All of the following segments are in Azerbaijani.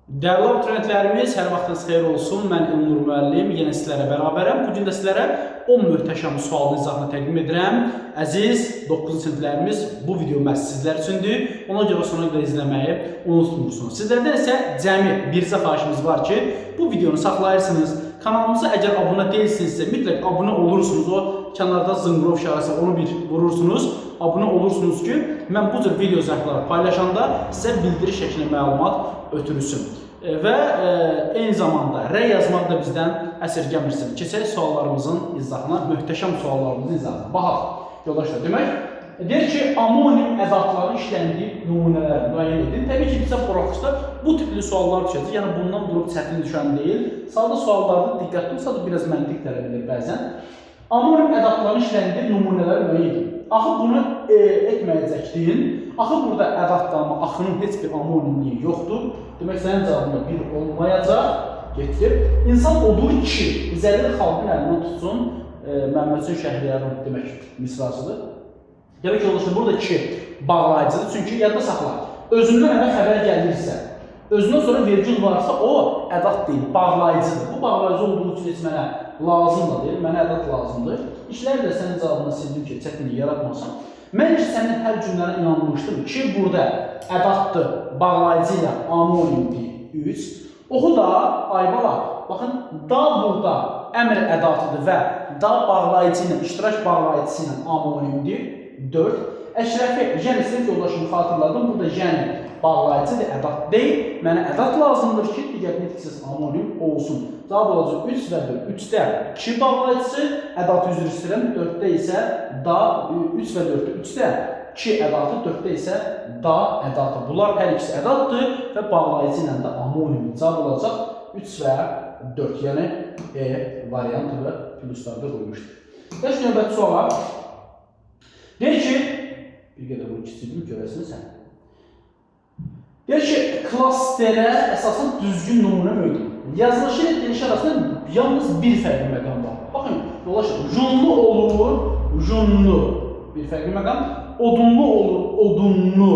Dəyərli abituriyentlərimiz, hər vaxtınız xeyir olsun. Mən İlnur müəllim, yenə sizlərlə bərabərəm. Bugün də sizlərə 10 möhtəşəm sualın izahını təqdim edirəm. Əziz 9-cu siniflərimiz, bu video məhz sizlər üçündür. Ona görə sonuna qədər izləməyi unutmursunuz. Sizlərdən isə cəmi bircə xahişimiz var ki, bu videonu saxlayırsınız. Kanalımıza əgər abunə deyilsinizsə, mütləq abunə olursunuz. O kənarda zınqrov işarəsi, onu bir vurursunuz. Abunə olursunuz ki, mən bu cür video izahları paylaşanda sizə bildiri şəklində məlumat ötürürsün. Və eyni zamanda rəy yazmaq da bizdən əsirgəmirsin. Keçək suallarımızın izahına, möhtəşəm suallarımızın izahına. Baxaq, yoldaşlar, demək, deyir ki, amonim ədatların işləndiyi nümunələri müəyyən edin. Təbii ki, bizə prokursta bu tipli suallar düşəcək. Yəni, bundan durub çətin düşən deyil. Sadə suallarda diqqətli olsa da biraz məntiq tələb edir bəzən. Amonim ədatların işləndiyi nümunələri müəyyən edin. Axı bunu etməyəcəkdin. Axı burada ədatlanma, axının heç bir amonimliyi yoxdur. Demək, sənin cavabında bir olmayacaq. Getdir. İnsan odur ki, zəlil xalqın əlindən tutsun. Məmmədhüseyn Şəhriyarın demək misrasıdır. Demək ki, yoldaşlar, burada ki, bağlayıcıdır. Çünki yadda saxla. Özündən əvvəl xəbər gəlirsə, özündən sonra vergül varsa, o ədat deyil, bağlayıcıdır. Bu bağlayıcı olduğu üçün heç mənə lazımdır deyil, mənə ədat lazımdır. İşləri də sənin cavabına sildim ki, çətinlik yaratmasın. Mən ki, sənin hər cümlənə inanmışdım ki, burada ədatdır, bağlayıcı ilə amonimdir 3. Oxu da, Aybala, baxın, da burada əmr ədatıdır və da bağlayıcı ilə, iştirak bağlayıcısı ilə amonimdir 4. Əşrəfi, yəni sizin yoldaşımı xatırladım, burada yəni bağlayıcıdır, ədat deyil. Mənə ədat lazımdır ki, digər nitqsiz amonim olsun. Cavab olacaq 3 və 4. 3-də 2 bağlayıcısı, ədatı üzr istəyirəm, 4-də isə da, 3 və 4-də 3-də 2 ədatı, 4-də isə da ədatı. Bunlar hər ikisi ədatdır və bağlayıcı ilə də amonim. Cavab olacaq 3 və 4, yəni E variantı və pluslarda qoymuşdur. Dəş növbəti suala. Deyir ki, bir qədər bunu kiçildim, görəsin sən. Deyir ki, klasterə əsasən düzgün nümunə mövcud. Yazılışı ilə deniş arasında yalnız bir fərqli məqam var. Baxın, yoldaşlar, junlu olur, junlu bir fərqli məqam. Odunlu olur, odunlu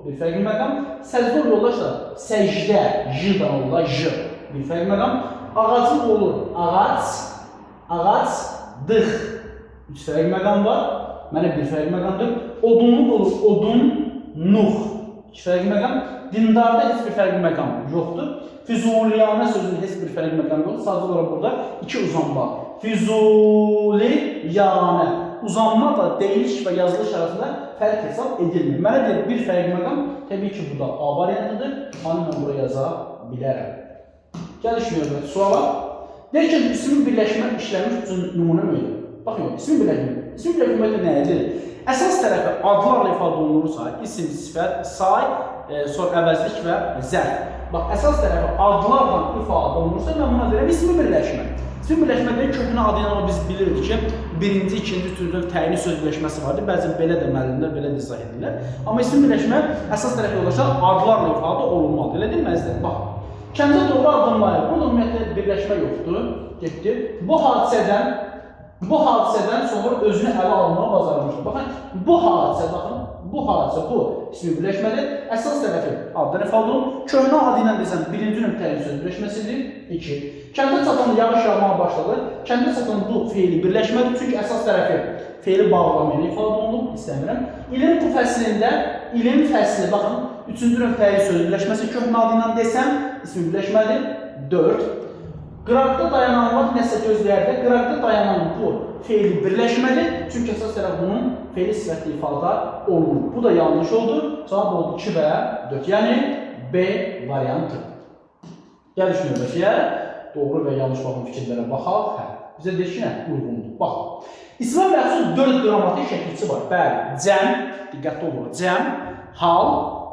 bir fərqli məqam. Səcdə yoldaşlar, səcdə, jdan olur, j bir fərqli məqam. Ağacın olur, ağac, ağacdıq. 3 fərqli məqam var. Mənə bir fərqli məqamdır. Odunluq olur, odunluq. 2 fərqli məqam. Dindarda heç bir fərqli məqam yoxdur. Füzuliyanə sözünün heç bir fərqli məqam yoxdur. Sadəcə olaraq burada 2 uzanma. Füzuliyanə. Uzanma da deyiliş və yazılış arasında fərq hesab edilmir. Mənə deyir, bir fərqli məqam, təbii ki, bu da A variantıdır. Hani mən buraya yaza bilərəm. Gəliş növbəti suala. Deyir ki, ismin birləşmə işləmiş üçün nümunə müəyyən. Baxın, ismin birləşmə. İsmin birləşmə nədir? Əsas tərəfi adlarla ifadə olunursa, isim, sifət, say, sonra əvəzlik və zərf. Bax, əsas tərəfi adlarla ifadə olunursa, mən buna deyirəm, ismi birləşmə. İsmi birləşmə deyil, köhnə adı ilə biz bilirdik ki, birinci, ikinci, üçüncü təyini söz birləşməsi vardır. Bəzən belə də müəllimlər, belə də izah edirlər. Amma ismi birləşmə əsas tərəfi yoldaşlar adlarla ifadə olunmalıdır. Elə deyil məzdir? Bax, kəndə doğru addımlayır. Burada ümumiyyətlə birləşmə yoxdur. Getdi. Bu hadisədən sonra özünü ələ almağa bacarmışdır. Baxın, bu hadisə, bu ismi birləşmədir. Əsas tərəfi addan ifadə olunur. Köhnə adı ilə desəm, birinci nöqtəyin söz birləşməsidir. 2. Kəndə çatan yağış yağmağa başladı. Kəndə çatan bu feili birləşmədir. Çünki əsas tərəfi feili bağlamaya ifadə olunur. İstəmirəm. İlin bu fəslində, ilin fəsli, baxın, 3-cü nöqtəyin söz birləşməsi köhnə adı ilə desəm, ismi birləşmədir. 4. Qıraqda dayananlar nəsə gözlərdə, qıraqda dayanan bu feili birləşməli, çünki əsas tərəf bunun feili sifətli ifadə olunur. Bu da yanlış oldu. Cavab oldu 2 və 4. Yəni B variantı. Gəliş növbətiyə doğru və yanlış baxım fikirlərə baxaq. Hə, bizə deyir ki, nə? Uyğundur. Bax. İsmə məxsus 4 qrammatik şəkilçisi var. Bəli, cəm, diqqətli olur. Cəm, hal,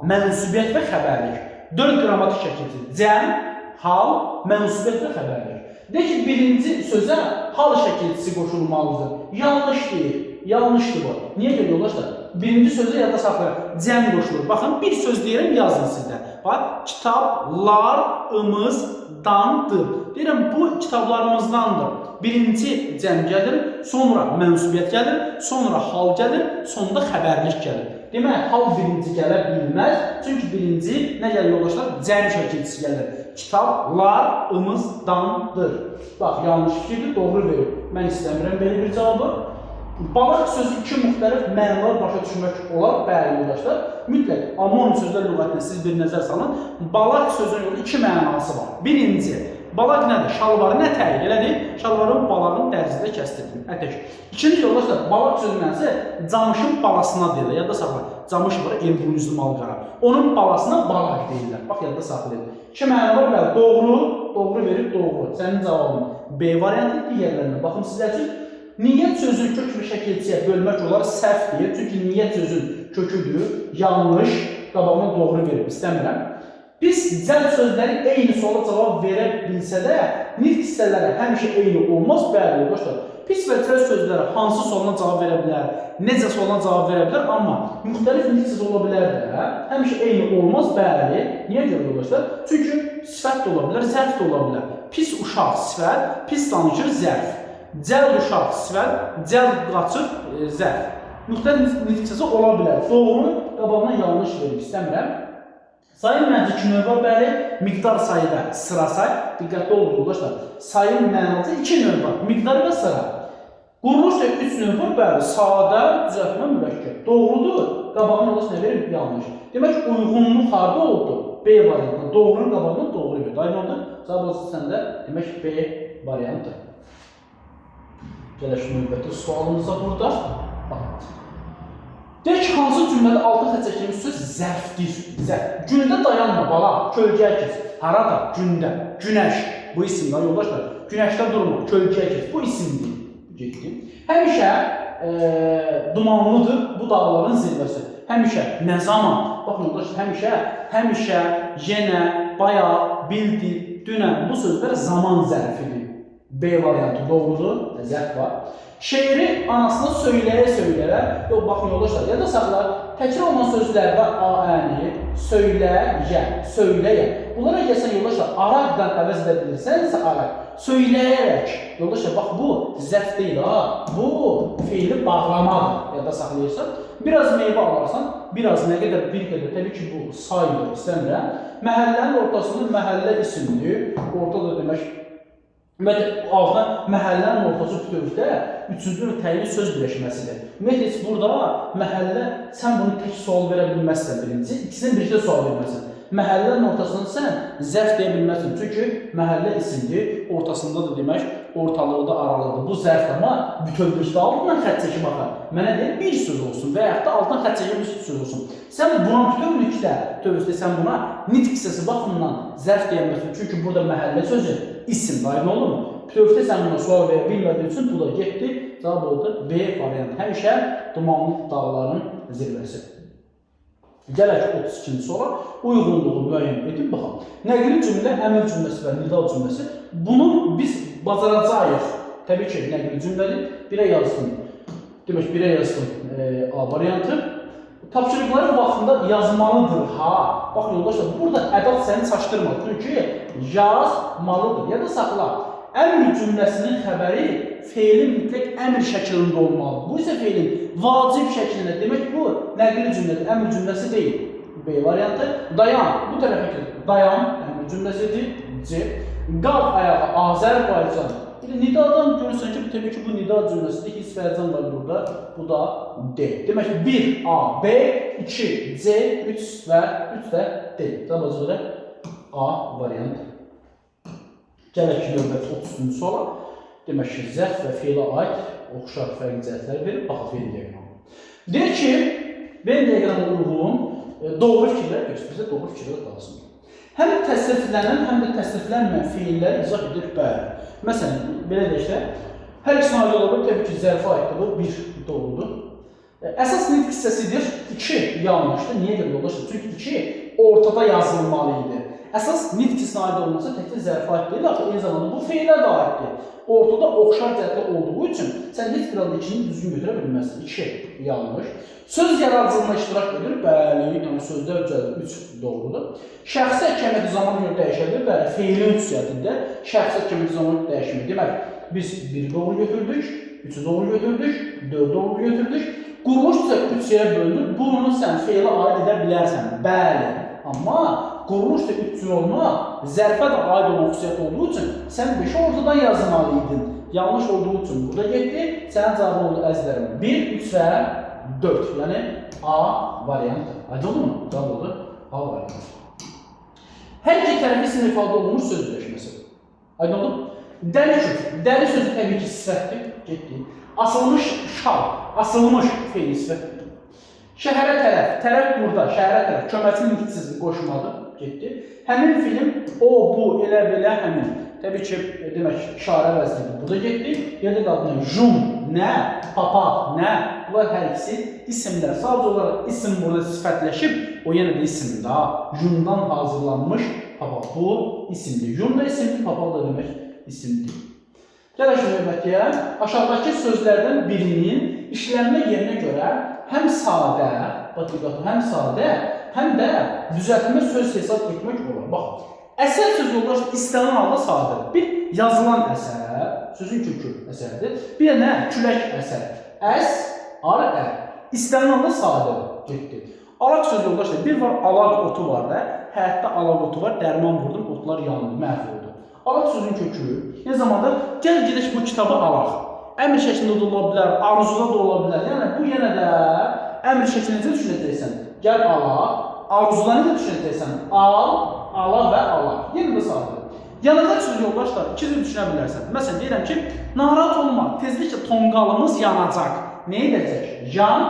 mənsubiyyət və xəbərlik. 4 qrammatik şəkilçisi. Cəm, hal, mənsubiyyət və xəbərlik. Deyir ki, birinci sözə hal şəkilçisi qoşulmalıdır. Yanlış deyil. Yanlışdır bu. Niyə görə yoldaşlar? Birinci sözə yadda saxlayın. Cəm qoşulur. Baxın, bir söz deyirəm, yazın sizdə. Bax, kitablarımızdandır. Deyirəm, bu kitablarımızdandır. Birinci cəm gəlir, sonra mənsubiyyət gəlir, sonra hal gəlir, sonunda xəbərlik gəlir. Demək, hal birinci gələ bilməz. Çünki birinci nə gəlir yoldaşlar? Cəm şəkilçisi gəlir. Kitablarımızdandır. Bax, yanlış fikirdir, doğru verir. Mən istəmirəm belə bir cavabı. Balaq sözü iki müxtəlif mənalar başa düşmək olar, bəli yoldaşlar. Mütləq Amon sözlər lüğətinə siz bir nəzər salın. Balaq sözünün iki mənası var. Birinci, balaq nədir? Şalvarı nə təyin elədir? Şalvarı balağın dərzində kəsdirdim, ətək. İkinci yoldaşlar, balaq sözünün camışın balasına deyirlər. Yadda saxlayın. Camış var, elburnuzlu malqara. Onun balasına balaq deyirlər. Bax, yadda saxlayın. İki məna var, bəli. Doğru, doğru verib doğru. Sənin cavabın B variantı digərlərinə. Baxın sizlər üçün. Niyyət sözün kök bir şəkilçiyə bölmək olar səhvdir. Çünki niyyət sözün köküdür, yanlış, qabağına doğru verib, istəmirəm. Biz cəl sözləri eyni suala cavab verə bilsə də, nitq hissələri həmişə eyni olmaz, bəli, yoldaşlar. Pis və cəl sözləri hansı sualına cavab verə bilər, necə sualına cavab verə bilər, amma müxtəlif nitq hissəsi ola bilər də, həmişə eyni olmaz, bəli. Niyə görə, yoldaşlar? Çünki sifət də ola bilər, zərf də ola bilər. Pis uşaq sifət, pis danışır zərf. Cəld uşaq sifət, cəld qaçır zərf. Müxtəlif nitq hissəsi ola bilər. Doğru, qabağına yanlış verib, istəmirəm. Sayın məncə iki növ var, bəli. Miqdar sayı və sıra say. Diqqətli olun, yoldaşlar. Sayın mənada iki növ var, miqdar və sıra. Quruluş da üç növ var, bəli. Sadə, düzəltmə, mürəkkəb. Doğrudur, qabağına yoldaş nə verib? Yanlış. Demək, uyğunluq harada oldu? B variantı. Doğrunun qabağına doğru verib. Aynı oldu. Cavab səndə, demək, B variantı. Gələk növbəti sualımıza burada. Deyək ki, hansı cümlədə altı xətt çəkilmiş söz zərfdir? Gündə dayanma, bala, kölgəyə kes. Harada? Gündə. Günəş. Bu isimlər, yoldaşlar. Günəşdə durma, kölgəyə kes. Bu isimdir. Getdi. Həmişə dumanlıdır bu dağların zirvəsi. Həmişə, nə zaman? Baxın, yoldaşlar, həmişə, yenə, bayaq, bildir, dünən. Bu sözlər zaman zərfidir. B variantı doğrudur, zərf var. Şeiri anasına söyləyə-söyləyə, yox, baxın yoldaşlar, yada saxlar, təkrar olan sözlərdə A-əni, söyləyə. Bunlara gəlsən yoldaşlar, araqdan əvəz edə bilirsənsə araq, söyləyərək. Yoldaşlar, bax bu zərf deyil ha, bu fiili bağlamadır, yada saxlayırsan. Biraz meyvə alarsan, biraz nə qədər, bir qədər, təbii ki bu saydır, istəmirəm. Məhəllənin ortasında məhəllə isimdir, ortada demək, altına məhəllənin ortası bütövlükdə üçüncü və təyini söz birləşməsidir. Ümumiyyətlə, heç burada məhəllə, sən bunu tək sual verə bilməzsən birinci, ikisinin birlikdə sual verməzsən. Məhəllənin ortasını sən zərf deyə bilməzsən. Çünki məhəllə isimdir, ortasında da demək, ortalıqda aralıqdır. Bu zərf amma bütövlükdə altından xətt çəkib baxar. Mənə deyir, bir söz olsun və yaxud da altından xətt çəkib bir söz olsun. Sən buna bütövlükdə sən buna nitq hissəsi baxımından zərf deyə bilməzsən. Çünki burada məhəllə sözü isim daim olur mu? Bütövlükdə sən buna sual verə bilmədiyin üçün bu da getdi. Cavab oldu B variantı. Həmişə dumanlı dağların zirvəsi. Gələk 32-ci suala uyğunluğu müəyyən edin, baxalım. Nəqli cümlə, əmr cümləsi və nida cümləsi. Bunu biz bacaracağıq. Təbii ki, nəqli cümlədir. Birə yazdım. Demək, birə yazdım A variantı. Tapşırıqların vaxtında yazmalıdır ha. Bax, yoldaşlar, burada ədat səni çaşdırmır. Çünki yazmalıdır. Ya da saxla. Əmr cümləsinin xəbəri feilin mütləq əmr şəklində olmalıdır. Bu isə feilin vacib şəklində. Demək, bu nəqli cümlədir. Əmr cümləsi deyil. B variantı. Dayan. Bu tərəfə gedir. Dayan. Əmr cümləsidir. C. Qalq ayağa. Azərbaycan. Nidadan görürsən ki, təbii ki, bu nida cümləsidir. His fərcan var burada. Bu da D. Demək, 1 A, B, 2 C, 3 və D. Cavabı A variantı. Gələk ki, növbəti 33-cü suala. Demək ki, zərf və feilə aid oxşar fərqli cəhətlər verir. Baxaq, Venn diaqramı. Deyir ki, Venn diaqramı uyğun doğru fikirlər göstərirsə, doğru fikirlər qalsın. Həm təsriflənən, həm də təsriflənməyən feillər izah edir, bəli. Məsələn, belə deyək, hər ikisini aid ola bilər, təbii ki, zərfə aiddir, bu 1 doğrudur. Əsas nitq hissəsidir, 2 yanlışdır. Niyə görə yoldaşlar? Çünki 2 ortada yazılmalı idi. Əsas nitq hissinə aid olmasa təkcə zərfə aid deyil, axı eyni zamanda bu feillər də aiddir. Ortada oxşar cəhətlər olduğu üçün sən heç bir anda 2-ni düzgün götürə bilməzsən. 2 yanlış. Söz yaradıcılığına iştirak edir, bəli, yəni sözlər üzərində 3 doğrudur. Şəxsi əhəmiyyəti zaman görə dəyişə bilir, bəli, feilin xüsusiyyətində şəxsi əhəmiyyəti zaman dəyişmir. Demək, biz 1 doğru götürdük, 3-ü doğru götürdük, 4 doğru götürdük. Quruluşsa 3 yerə bölünür. Bunu sən feilə aid edə bilərsən. Bəli. Amma quruluşda 3 cür olmaq zərfə də aid olan xüsusiyyət olduğu üçün sən 5-i ortadan yazmalıydın. Yanlış olduğu üçün burada getdi. Sənin cavabın oldu əzizlərim 1, 3 və 4. Yəni A variantı. Aydın oldu mu? Cavab oldu A variantı. Hər iki tərəfi isim ifadə olunmuş söz birləşməsi. Aydın oldu mu? Dəli küt. Dəli sözü təbii ki sifətdir. Getdi. Asılmış şal. Asılmış feil sifətdir. Şəhərə tərəf. Tərəf burada. Şəhərə tərəf. Köməkçi linkitsizlik qoşmadı. Getdi. Həmin film o, bu, elə belə həmin. Təbii ki, demək, işarə vəznidir. Burada getdi. Yerdə qadına jum, nə, papaq, nə. Bunlar hər ikisi isimlər. Sadəcə olaraq isim burada sifətləşib, o yenə də isimdir. Jumdan hazırlanmış papaq. Bu isimdir. Jum da isimdir, papaq da demək isimdir. Gələk növbətiyə, aşağıdakı sözlərdən birinin işlənmə yerinə görə həm sadə, həm sadə, həm də düzəltmə söz hesab etmək olur. Bax, əsər sözü yoldaş istənilən halda sadədir. Bir yazılan əsər, sözün kökü əsərdir. Bir də nə? Külək əsər. Əs, ar, ə. İstənilən halda sadədir. Getdi. Alaq sözü yoldaşlar, bir var alaq otu var da, həyatda alaq otu var, dərman vurdum, otlar yandı, məhv oldu. Alaq sözün kökü, nə zamanda gəl gedək bu kitabı alaq. Əmr şəklində də ola bilər, arzuda da ola bilər. Yəni bu yenə də əmr şəklində necə düşünəcəksən? Gəl alaq, arzuda necə düşünəcəksən? Al, ala və alaq. Yenə də sadə. Yanacaq sözü yoldaşlar, iki cür düşünə bilərsən. Məsələn, deyirəm ki, narahat olma, tezliklə tonqalımız yanacaq. Nə edəcək? Yan,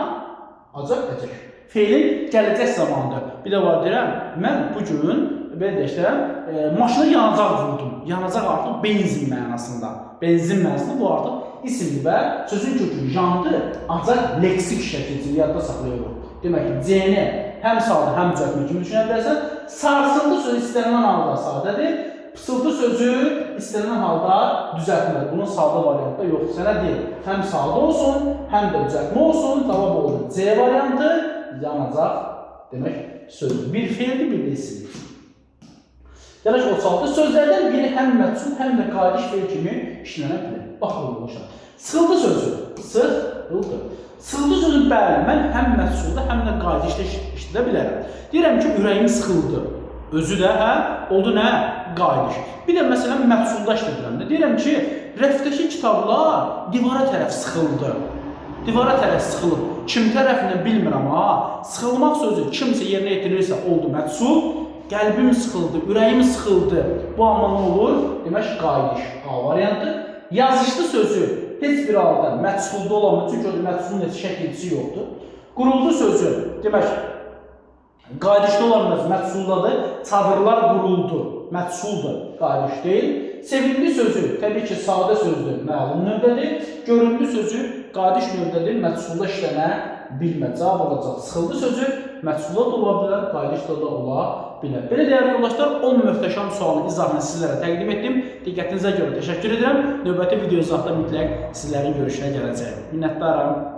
acaq edəcək. Feilin gələcək zamanıdır. Bir də var deyirəm, mən bu gün belə deyək, maşına yanacaq vurdum. Yanacaq artıq benzin mənasında. Benzin mənasında bu artıq isimdir və sözün kökü yandı, ancaq leksik şəkildə yadda saxlayırıq. Demək ki, C-ni həm sadə, həm düzəltmə kimi düşünə bilərsən. Sarsıntı sözü istənilən halda sadədir. Pısıltı sözü istənilən halda düzəltmədir. Bunun sadə variantda yoxdur. Sənə deyil, həm sadə olsun, həm də düzəltmə olsun. Cavab oldu. C variantı yanacaq demək sözdür. Bir feildir, bir də isimdir. Gələk 36. Sözlərdən biri həm məhsul, həm də qaydiş feil kimi işlənə bilir. Baxın, yoldaşlar. Sıxıldı sözü. Sıxıldı. Sıxıldı sözü bəli, mən həm məhsulda, həm də qaydişdə işlədə bilərəm. Deyirəm ki, ürəyim sıxıldı. Özü də, oldu nə? Qaydiş. Bir də məsələn, məhsulda işlədirəm də. Deyirəm ki, rəfdəki kitablar divara tərəf sıxıldı. Divara tərəf sıxılıb. Kim tərəfindən bilmirəm, sıxılmaq sözü kimsə yerinə yetirilirsə, oldu məhsul. Qəlbim sıxıldı, ürəyim sıxıldı. Bu amma nə olur? Demək, qaydiş. A variantı. Yazışlı sözü heç bir halda məhsulda olanmır. Çünki o məhsulun heç şəkilçisi yoxdur. Quruldu sözü, demək, qaydişdə olan məhsuldadır. Çadırlar quruldu. Məhsuldur, qaydiş deyil. Sevimli sözü, təbii ki, sadə sözdür, məlum növdədir. Göründü sözü, qaydiş növdədir, məhsulda işlənə bilmə. Cavab olacaq. Sıxıldı sözü, məhsulda da ola bilər, qaydişdə da ola bilər. Belə dəyərli yoldaşlar, 10 möhtəşəm sualın izahını sizlərə təqdim etdim. Diqqətinizə görə təşəkkür edirəm. Növbəti video izahda mütləq sizlərin görüşünə gələcəyim. Minnətdaram.